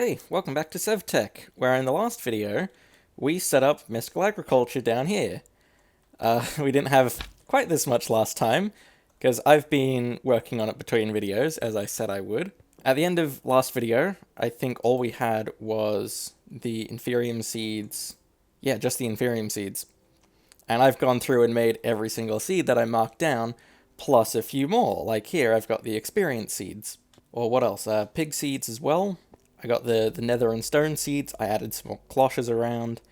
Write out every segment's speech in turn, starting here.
Hey, welcome back to Sevtech, where in the last video, we set up mystical agriculture down here. We didn't have quite this much last time, because I've been working on it between videos, as I said I would. At the end of last video, I think all we had was the inferium seeds. Yeah, just the inferium seeds. And I've gone through and made every single seed that I marked down, plus a few more. Like here, I've got the experience seeds. Or what else? Pig seeds as well. I got the nether and stone seeds, I added some more cloches around,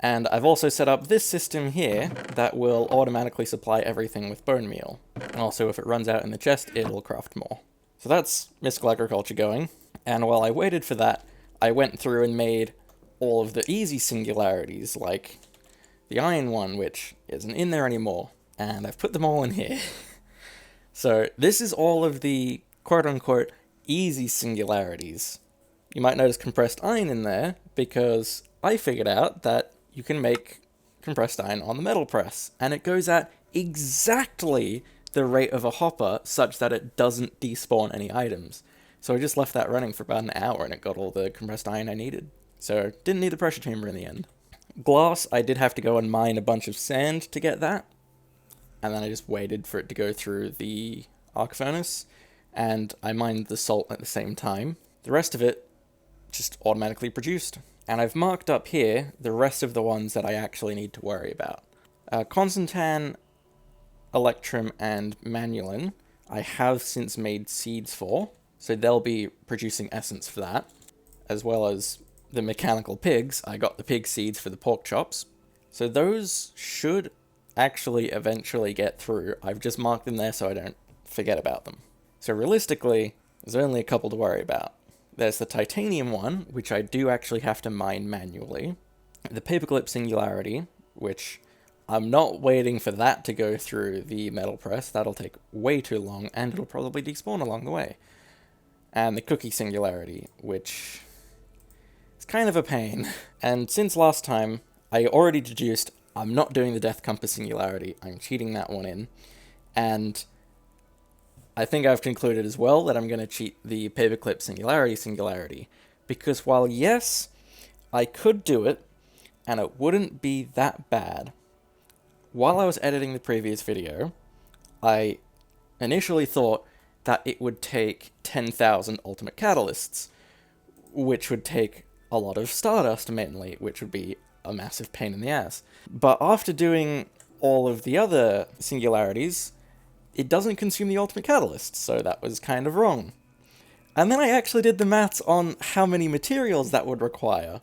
and I've also set up this system here that will automatically supply everything with bone meal. And also if it runs out in the chest, it'll craft more. So that's mystical agriculture going, and while I waited for that, I went through and made all of the easy singularities, like the iron one, which isn't in there anymore, and I've put them all in here. So this is all of the quote-unquote easy singularities. You might notice compressed iron in there, because I figured out that you can make compressed iron on the metal press, and it goes at exactly the rate of a hopper, such that it doesn't despawn any items. So I just left that running for about an hour, and it got all the compressed iron I needed. So didn't need the pressure chamber in the end. Glass, I did have to go and mine a bunch of sand to get that, and then I just waited for it to go through the arc furnace, and I mined the salt at the same time. The rest of it just automatically produced. And I've marked up here the rest of the ones that I actually need to worry about. Constantan, Electrum, and Manulin, I have since made seeds for, so they'll be producing essence for that, as well as the mechanical pigs. I got the pig seeds for the pork chops. So those should actually eventually get through. I've just marked them there so I don't forget about them. So realistically, there's only a couple to worry about. There's the titanium one, which I do actually have to mine manually. The paperclip singularity, which I'm not waiting for that to go through the metal press. That'll take way too long, and it'll probably despawn along the way. And the cookie singularity, which is kind of a pain. And since last time, I already deduced I'm not doing the death compass singularity. I'm cheating that one in. And I think I've concluded as well that I'm going to cheat the paperclip singularity, because while yes, I could do it, and it wouldn't be that bad, while I was editing the previous video, I initially thought that it would take 10,000 ultimate catalysts, which would take a lot of stardust mainly, which would be a massive pain in the ass. But after doing all of the other singularities, it doesn't consume the ultimate catalyst, so that was kind of wrong. And then I actually did the maths on how many materials that would require,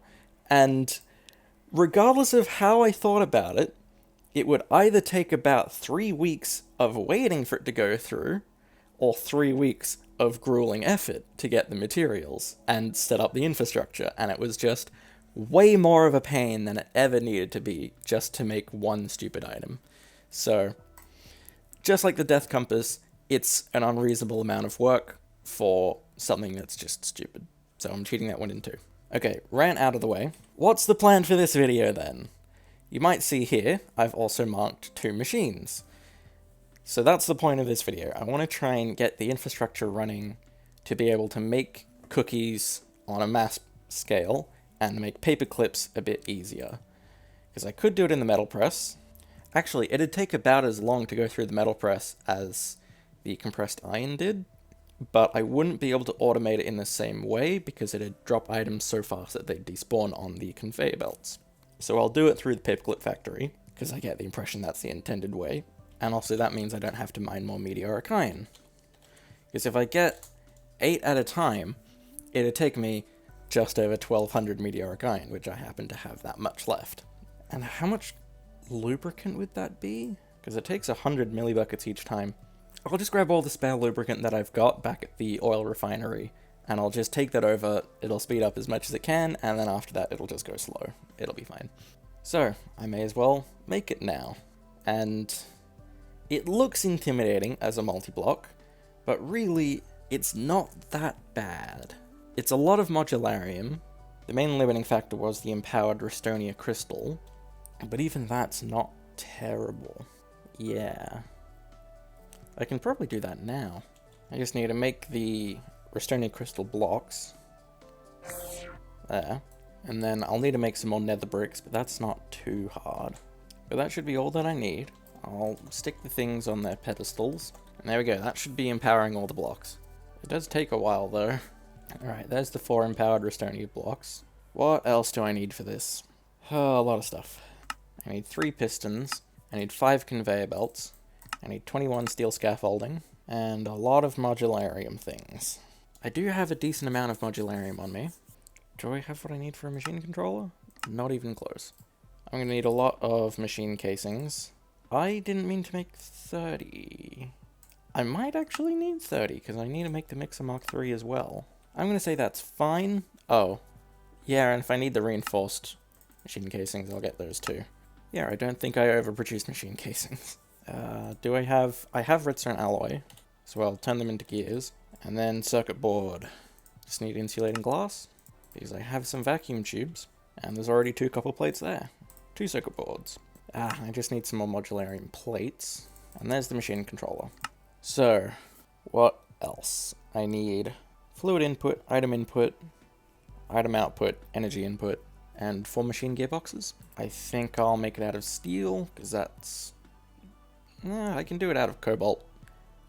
and regardless of how I thought about it, it would either take about 3 weeks of waiting for it to go through, or 3 weeks of grueling effort to get the materials and set up the infrastructure, and it was just way more of a pain than it ever needed to be just to make one stupid item. So just like the Death Compass, it's an unreasonable amount of work for something that's just stupid. So I'm cheating that one in too. Okay, rant out of the way. What's the plan for this video then? You might see here, I've also marked 2 machines. So that's the point of this video. I want to try and get the infrastructure running to be able to make cookies on a mass scale and make paper clips a bit easier. Because I could do it in the metal press. Actually, it'd take about as long to go through the metal press as the compressed iron did, but I wouldn't be able to automate it in the same way because it'd drop items so fast that they'd despawn on the conveyor belts. So I'll do it through the paperclip factory, because I get the impression that's the intended way, and also that means I don't have to mine more meteoric iron. Because if I get 8 at a time, it'd take me just over 1200 meteoric iron, which I happen to have that much left. And how much lubricant would that be? Because it takes 100 millibuckets each time. I'll just grab all the spare lubricant that I've got back at the oil refinery, and I'll just take that over. It'll speed up as much as it can, and then after that it'll just go slow. It'll be fine. So I may as well make it now. And it looks intimidating as a multi-block, but really it's not that bad. It's a lot of modularium. The main limiting factor was the empowered Restonia crystal, but even that's not terrible. Yeah. I can probably do that now. I just need to make the Restonia crystal blocks. There. And then I'll need to make some more nether bricks, but that's not too hard. But that should be all that I need. I'll stick the things on their pedestals. And there we go, that should be empowering all the blocks. It does take a while though. Alright, there's the 4 empowered restorative blocks. What else do I need for this? Oh, a lot of stuff. I need 3 pistons. I need 5 conveyor belts. I need 21 steel scaffolding. And a lot of modularium things. I do have a decent amount of modularium on me. Do I have what I need for a machine controller? Not even close. I'm going to need a lot of machine casings. I didn't mean to make 30. I might actually need 30, because I need to make the Mixer Mark III as well. I'm going to say that's fine. Oh. Yeah, and if I need the reinforced machine casings, I'll get those too. Yeah, I don't think I overproduced machine casings. I have redstone alloy, so I'll turn them into gears. And then circuit board. Just need insulating glass, because I have some vacuum tubes, and there's already 2 copper plates there. 2 circuit boards. I just need some more modularium plates. And there's the machine controller. So, what else? I need fluid input, item output, energy input, and 4 machine gearboxes. I think I'll make it out of steel, because that's... I can do it out of cobalt.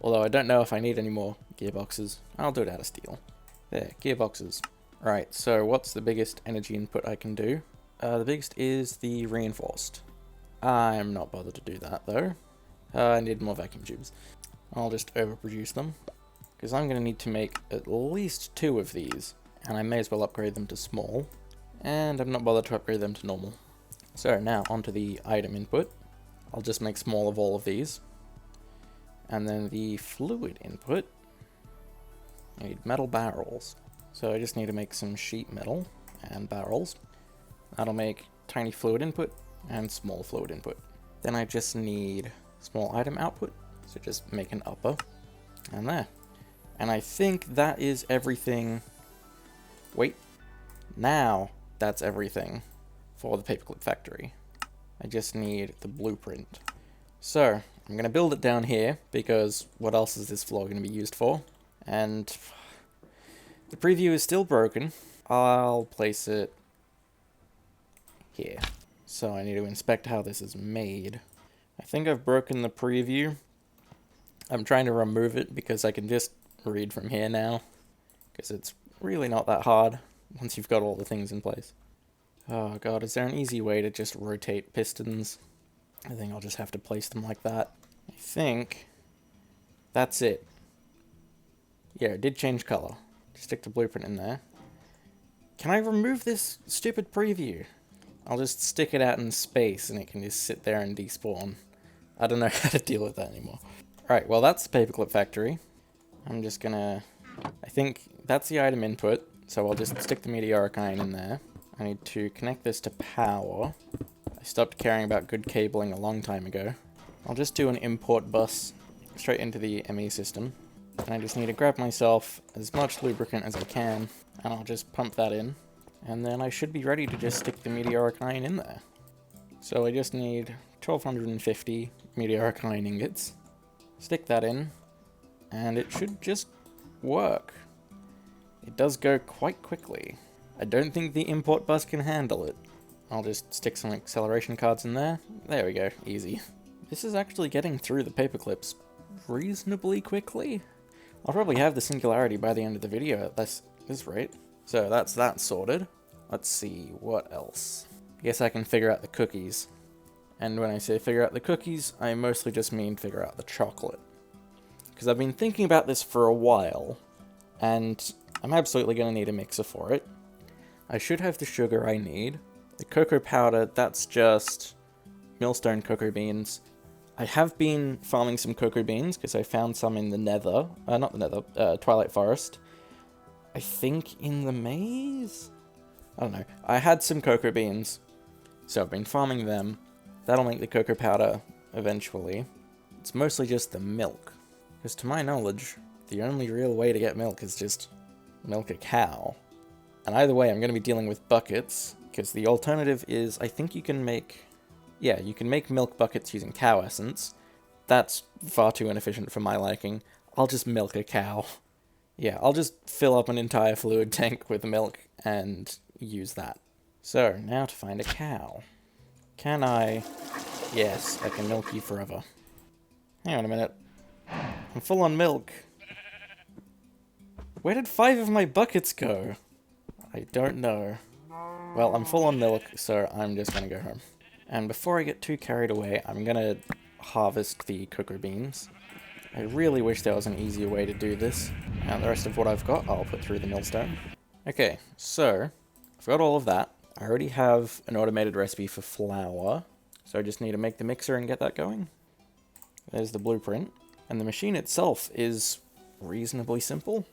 Although I don't know if I need any more gearboxes. I'll do it out of steel. There, gearboxes. Right, so what's the biggest energy input I can do? The biggest is the reinforced. I'm not bothered to do that, though. I need more vacuum tubes. I'll just overproduce them, because I'm going to need to make at least 2 of these, and I may as well upgrade them to small, and I'm not bothered to upgrade them to normal. So now onto the item input. I'll just make small of all of these. And then the fluid input, I need metal barrels. So I just need to make some sheet metal and barrels. That'll make tiny fluid input and small fluid input. Then I just need small item output, so just make an upper, and there. And I think that is everything. Wait, now that's everything for the paperclip factory. I just need the blueprint. So, I'm going to build it down here, because what else is this floor going to be used for? And the preview is still broken. I'll place it here. So I need to inspect how this is made. I think I've broken the preview. I'm trying to remove it because I can just read from here now, because it's really not that hard once you've got all the things in place. Oh god, is there an easy way to just rotate pistons? I think I'll just have to place them like that. I think that's it. Yeah, it did change color. Just stick the blueprint in there. Can I remove this stupid preview? I'll just stick it out in space and it can just sit there and despawn. I don't know how to deal with that anymore. Right, well that's the paperclip factory. I'm just gonna... I think that's the item input, so I'll just stick the meteoric iron in there. I need to connect this to power. I stopped caring about good cabling a long time ago. I'll just do an import bus straight into the ME system. And I just need to grab myself as much lubricant as I can, and I'll just pump that in. And then I should be ready to just stick the meteoric iron in there. So I just need 1250 meteoric iron ingots. Stick that in, and it should just work. It does go quite quickly. I don't think the import bus can handle it. I'll just stick some acceleration cards in there. There we go, easy. This is actually getting through the paperclips reasonably quickly. I'll probably have the Singularity by the end of the video at this rate. So that's that sorted. Let's see, what else? I guess I can figure out the cookies. And when I say figure out the cookies, I mostly just mean figure out the chocolate. Because I've been thinking about this for a while, and I'm absolutely going to need a mixer for it. I should have the sugar I need. The cocoa powder, that's just millstone cocoa beans. I have been farming some cocoa beans because I found some in the nether. Not the nether, Twilight Forest. I think in the maze? I don't know. I had some cocoa beans, so I've been farming them. That'll make the cocoa powder eventually. It's mostly just the milk. Because to my knowledge, the only real way to get milk is just milk a cow. And either way, I'm going to be dealing with buckets, because the alternative is, I think you can make... Yeah, you can make milk buckets using cow essence. That's far too inefficient for my liking. I'll just milk a cow. Yeah, I'll just fill up an entire fluid tank with milk and use that. So, now to find a cow. Can I... Yes, I can milk you forever. Hang on a minute. I'm full on milk. Where did 5 of my buckets go? I don't know. Well, I'm full on milk, so I'm just gonna go home. And before I get too carried away, I'm gonna harvest the cocoa beans. I really wish there was an easier way to do this. And the rest of what I've got, I'll put through the millstone. Okay, so, I've got all of that. I already have an automated recipe for flour, so I just need to make the mixer and get that going. There's the blueprint. And the machine itself is reasonably simple.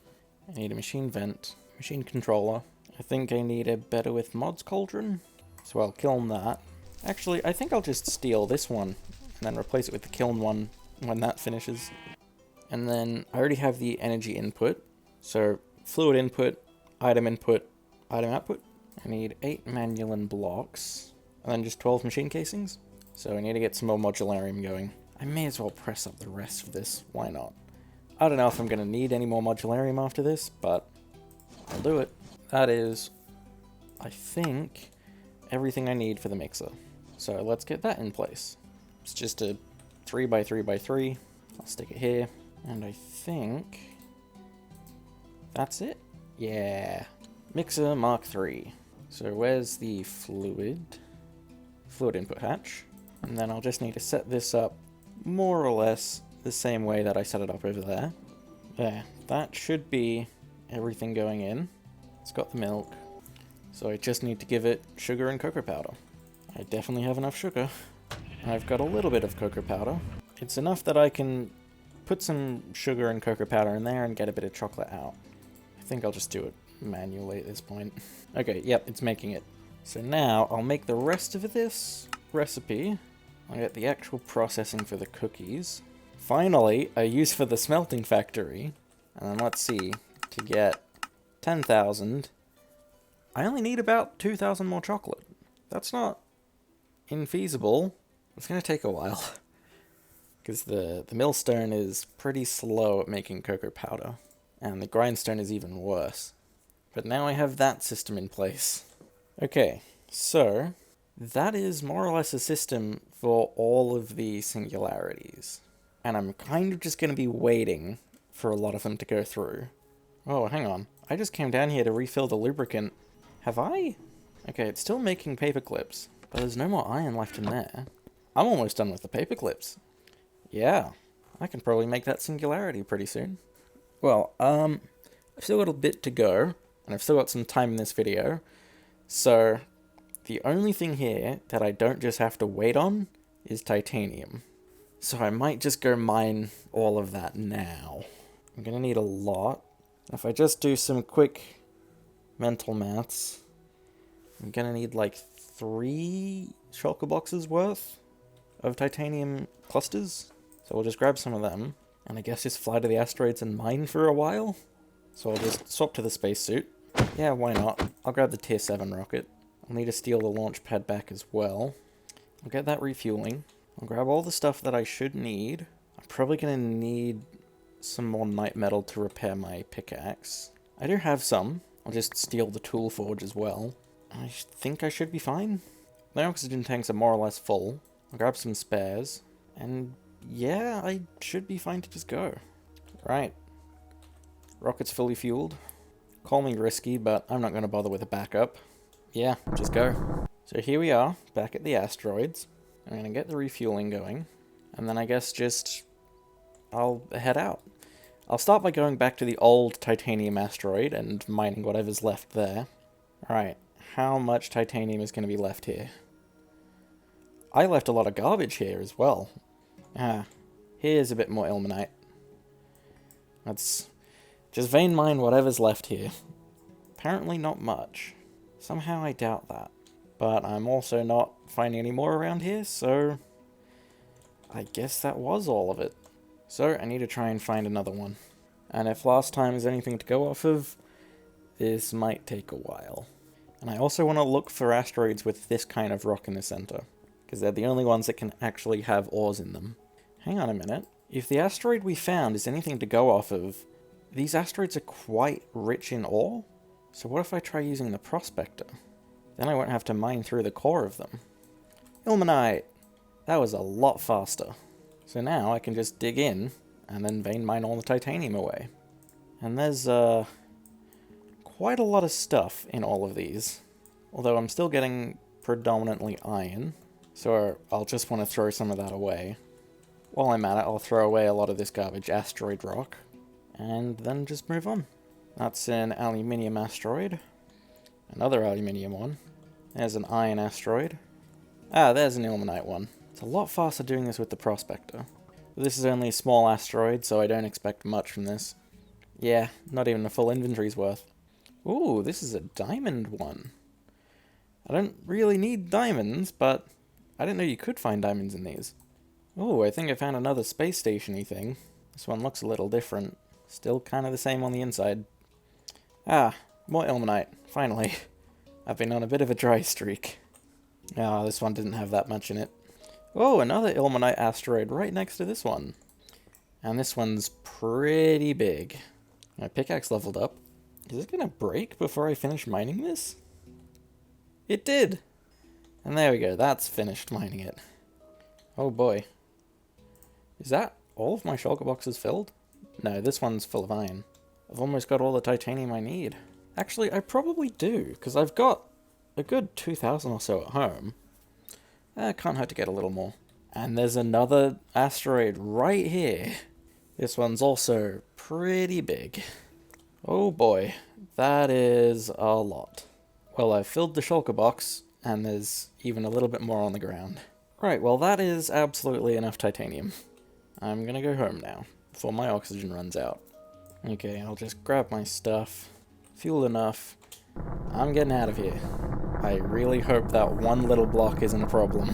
I need a machine vent, machine controller. I think I need a better with mods cauldron, so I'll kiln that. Actually, I think I'll just steal this one and then replace it with the kiln one when that finishes. And then I already have the energy input, so fluid input, item output. I need 8 manualin blocks, and then just 12 machine casings. So I need to get some more modularium going. I may as well press up the rest of this, why not? I don't know if I'm going to need any more modularium after this, but I'll do it. That is, I think, everything I need for the mixer. So let's get that in place. It's just a 3x3x3. I'll stick it here. And I think that's it. Yeah. Mixer Mark III. So where's the fluid input hatch? And then I'll just need to set this up more or less the same way that I set it up over there. There. That should be everything going in. It's got the milk. So I just need to give it sugar and cocoa powder. I definitely have enough sugar. I've got a little bit of cocoa powder. It's enough that I can put some sugar and cocoa powder in there and get a bit of chocolate out. I think I'll just do it manually at this point. Okay, yep, it's making it. So now I'll make the rest of this recipe. I'll get the actual processing for the cookies. Finally, a use for the smelting factory. And then let's see, to get 10,000, I only need about 2,000 more chocolate. That's not infeasible. It's going to take a while. Because the millstone is pretty slow at making cocoa powder. And the grindstone is even worse. But now I have that system in place. Okay, so that is more or less a system for all of the singularities. And I'm kind of just going to be waiting for a lot of them to go through. Oh, hang on. I just came down here to refill the lubricant. Have I? Okay, it's still making paper clips, but there's no more iron left in there. I'm almost done with the paper clips. Yeah, I can probably make that singularity pretty soon. Well, I've still got a bit to go, and I've still got some time in this video, so the only thing here that I don't just have to wait on is titanium. So I might just go mine all of that now. I'm gonna need a lot. If I just do some quick mental maths, I'm gonna need like 3 shulker boxes worth of titanium clusters. So we'll just grab some of them, and I guess just fly to the asteroids and mine for a while. So I'll just swap to the spacesuit. Yeah, why not? I'll grab the tier 7 rocket. I'll need to steal the launch pad back as well. I'll get that refueling. I'll grab all the stuff that I should need. I'm probably gonna need some more night metal to repair my pickaxe. I do have some. I'll just steal the tool forge as well. I think I should be fine. The oxygen tanks are more or less full. I'll grab some spares. And yeah, I should be fine to just go. Right. Rocket's fully fueled. Call me risky, but I'm not going to bother with a backup. Yeah, just go. So here we are, back at the asteroids. I'm going to get the refueling going. And then I guess just I'll head out. I'll start by going back to the old titanium asteroid and mining whatever's left there. Alright, how much titanium is going to be left here? I left a lot of garbage here as well. Here's a bit more ilmenite. Let's just vein mine whatever's left here. Apparently not much. Somehow I doubt that. But I'm also not finding any more around here, so I guess that was all of it. So I need to try and find another one. And if last time is anything to go off of, this might take a while. And I also want to look for asteroids with this kind of rock in the center, because they're the only ones that can actually have ores in them. Hang on a minute. If the asteroid we found is anything to go off of, these asteroids are quite rich in ore. So what if I try using the prospector? Then I won't have to mine through the core of them. Ilmenite! That was a lot faster. So now I can just dig in and then vein mine all the titanium away. And there's quite a lot of stuff in all of these. Although I'm still getting predominantly iron, so I'll just want to throw some of that away. While I'm at it, I'll throw away a lot of this garbage asteroid rock, and then just move on. That's an aluminium asteroid. Another aluminium one. There's an iron asteroid. Ah, there's an ilmenite one. It's a lot faster doing this with the prospector. But this is only a small asteroid, so I don't expect much from this. Yeah, not even a full inventory's worth. Ooh, this is a diamond one. I don't really need diamonds, but I didn't know you could find diamonds in these. Ooh, I think I found another space station-y thing. This one looks a little different. Still kind of the same on the inside. Ah, more ilmenite, finally. I've been on a bit of a dry streak. Ah, this one didn't have that much in it. Oh, another ilmenite asteroid right next to this one. And this one's pretty big. My pickaxe leveled up. Is it gonna break before I finish mining this? It did! And there we go, that's finished mining it. Oh boy. Is that all of my shulker boxes filled? No, this one's full of iron. I've almost got all the titanium I need. Actually, I probably do, because I've got a good 2,000 or so at home. Can't hurt to get a little more. And there's another asteroid right here. This one's also pretty big. Oh boy, that is a lot. Well, I've filled the shulker box, and there's even a little bit more on the ground. Right, well that is absolutely enough titanium. I'm gonna go home now, before my oxygen runs out. Okay, I'll just grab my stuff. Fuel enough. I'm getting out of here. I really hope that one little block isn't a problem.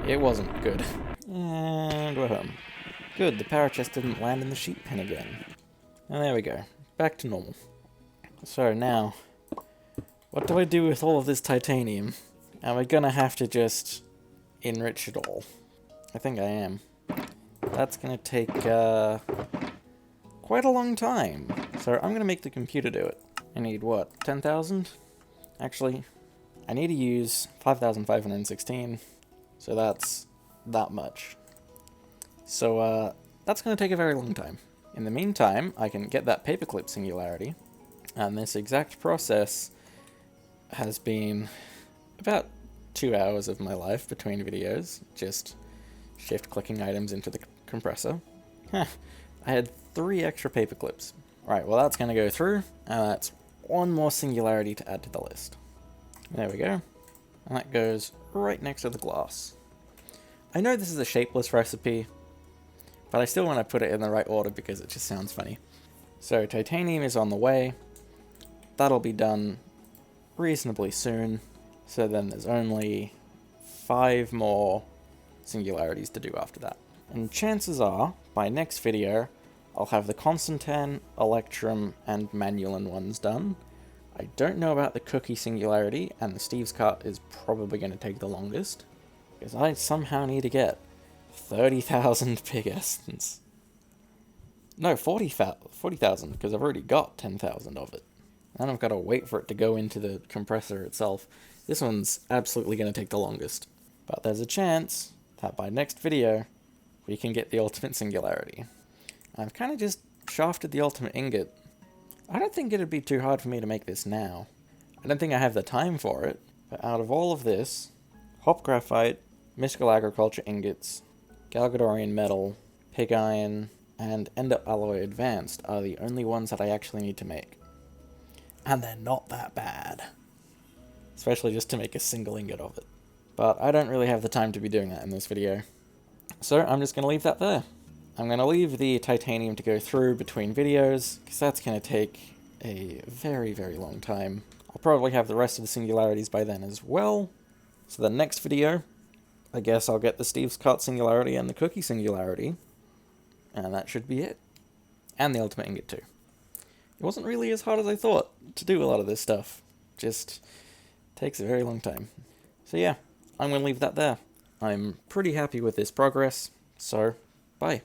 It wasn't. Good. And we're home. Good, the power chest didn't land in the sheep pen again. And there we go. Back to normal. So now, what do I do with all of this titanium? Am I gonna have to just enrich it all? I think I am. That's gonna take quite a long time. So I'm gonna make the computer do it. I need what, 10,000? Actually, I need to use 5,516. So that's that much. So that's gonna take a very long time. In the meantime, I can get that paperclip singularity. And this exact process has been about 2 hours of my life between videos, just shift-clicking items into the compressor. I had 3 extra paper clips. Right, well that's going to go through, and that's one more singularity to add to the list. There we go. And that goes right next to the glass. I know this is a shapeless recipe, but I still want to put it in the right order because it just sounds funny. So titanium is on the way. That'll be done reasonably soon. So then there's only 5 more singularities to do after that. And chances are, by next video, I'll have the Constantan, Electrum, and Manulan ones done. I don't know about the Cookie singularity, and the Steve's Cart is probably going to take the longest, because I somehow need to get 30,000 pig essence. No, 40,000, because I've already got 10,000 of it. And I've got to wait for it to go into the compressor itself. This one's absolutely going to take the longest. But there's a chance that by next video, we can get the ultimate singularity. I've kind of just shafted the ultimate ingot. I don't think it'd be too hard for me to make this now. I don't think I have the time for it. But out of all of this, hop graphite, mystical agriculture ingots, Galgadorian metal, pig iron, and ender alloy advanced are the only ones that I actually need to make. And they're not that bad. Especially just to make a single ingot of it. But I don't really have the time to be doing that in this video. So I'm just going to leave that there. I'm going to leave the titanium to go through between videos, because that's going to take a very, very long time. I'll probably have the rest of the singularities by then as well. So the next video, I guess I'll get the Steve's Cart singularity and the Cookie singularity. And that should be it. And the ultimate ingot too. It wasn't really as hard as I thought to do a lot of this stuff. Just takes a very long time. So yeah, I'm going to leave that there. I'm pretty happy with this progress, so bye.